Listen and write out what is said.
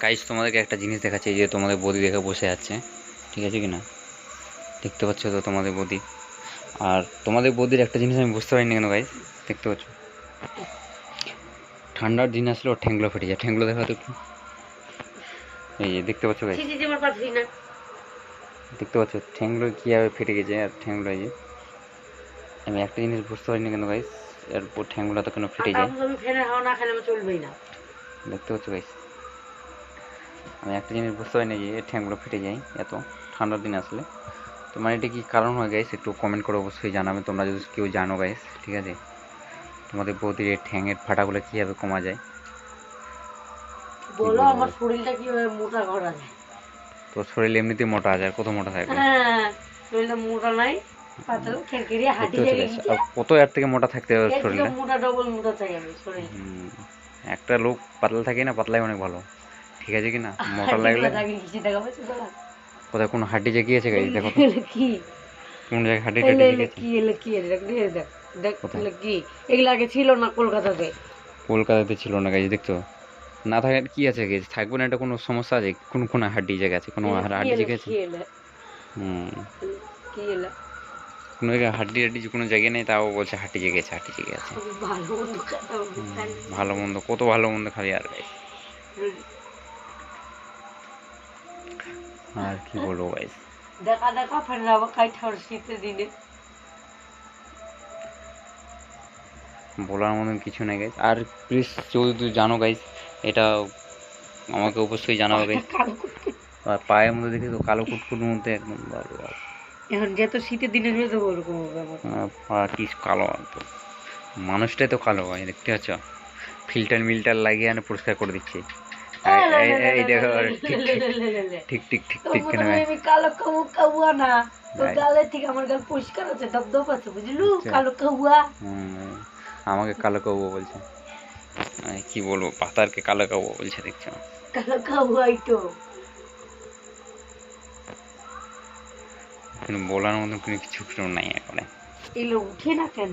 Guys তোমাদেরকে একটা জিনিস দেখাচ্ছি, এই যে তোমাদের বৌদি দেখে বসে আছে, ঠিক আছে কি না? দেখতে পাচ্ছ তো তোমাদের বৌদি। আর তোমাদের বৌদির একটা জিনিস আমি বুঝতে পারিনি কেন গাইস, দেখতে পাচ্ছ ঠান্ডার দিন আসলে ওর ঠ্যাংগুলো ফেটে যায়। ঠ্যাংগুলো দেখা তো একটু, এই যে দেখতে পাচ্ছ গাইস, দেখতে পাচ্ছ ঠ্যাংগুলো কীভাবে ফেটে গেছে। আর ঠ্যাংগুলো এই যে, আমি একটা জিনিস বুঝতে পারিনি কেন গাইস, এর উপর ঠ্যাংগুলো তো কেন ফেটে যায়। দেখতে পাচ্ছ গাইস, আমি একটা জিনিস বুঝতে পারি না যে এর ঠ্যাংগুলো ফেটে যায় এত ঠান্ডার দিন আসলে। তো মানে এটা কি কারণ হয় গাইস, একটু কমেন্ট করে অবশ্যই জানাবে তোমরা যদি কেউ জানো গাইস, ঠিক আছে? তোমাদের বৌদির এই ঠ্যাঙের ফাটাগুলো কীভাবে কমা যায় বলো। আমার শরীরটা কীভাবে মোটা করা যায়? তোর শরীর এমনিতেই মোটা আছে, আর কত মোটা থাকবে? শরীরটা মোটা নাই, পাতলা ঠ্যাংকেরি হাঁটি হয়ে গেছে। কত এর থেকে মোটা থাকতে হবে শরীরটা? মোটা ডবল মোটা চাই আমি শরীর। একটা লোক পাতলা থাকে না, পাতলাই অনেক ভালো, ঠিক আছে কি না? মোটা লাগলে কোথায় কোনো হাড্ডি জেগিয়েছে গাইস, দেখো তো কি কোন জায়গায় হাড্ডি টাড্ডি জেগিয়েছে। কি এলে কি এলে দেখ দেখ দেখ কি এগুলা আগে ছিল না কলকাতাতে? কলকাতাতে ছিল না গাইস, দেখছো? না থাকে কি আছে গাইস, থাকবে না, এটা কোনো সমস্যা আছে? কোন কোন হাড্ডি জায়গা আছে? কোনো হাড্ডি জায়গা আছে? কি এলে কোনো জায়গায় হাড্ডি হাড্ডি কোনো জায়গায় নেই, তাও বলছে হাড্ডি জেগে আছে, হাড্ডি জেগে আছে। ভালো মন্দ কত ভালো মন্দ খালি আর গাইস। আর কি বলবো গাইস, দেখা দেখা ফের যাবো কাইঠার শীতের দিনে। বলার মতন কিছু নেই গাইস। আর প্লিজ যদি জানো গাইস, এটা আমাকে অবশ্যই জানাবে গাইস। আর পায়ের মধ্যে দেখি তো কালো কুটকুট মধ্যে একদম এখন যেহেতু শীতের দিনে হয়ে যাবো ওরকম পা কি কালো, একদম মানুষটাই তো কালো হয়, দেখতে পাচ্ছ? ফিল্টার মিল্টার লাগিয়ে আনে পরিষ্কার করে দিচ্ছি। এই দেখো ঠিক ঠিক ঠিক ঠিক কেন আমি কালো কাবু কাবুয়া না, তো গালে ঠিক আমার গাল পরিষ্কার আছে, দবদব আছে, বুঝলু? কালো কাবুয়া আমাকে কালো কাবু বলছে, কি বলবো, পাতারকে কালো কাবু বলছে, দেখছো? কালো কাবুয়াই তো বলার মতন কোনো কিছু নাই এখন। এগুলো উঠে না কেন?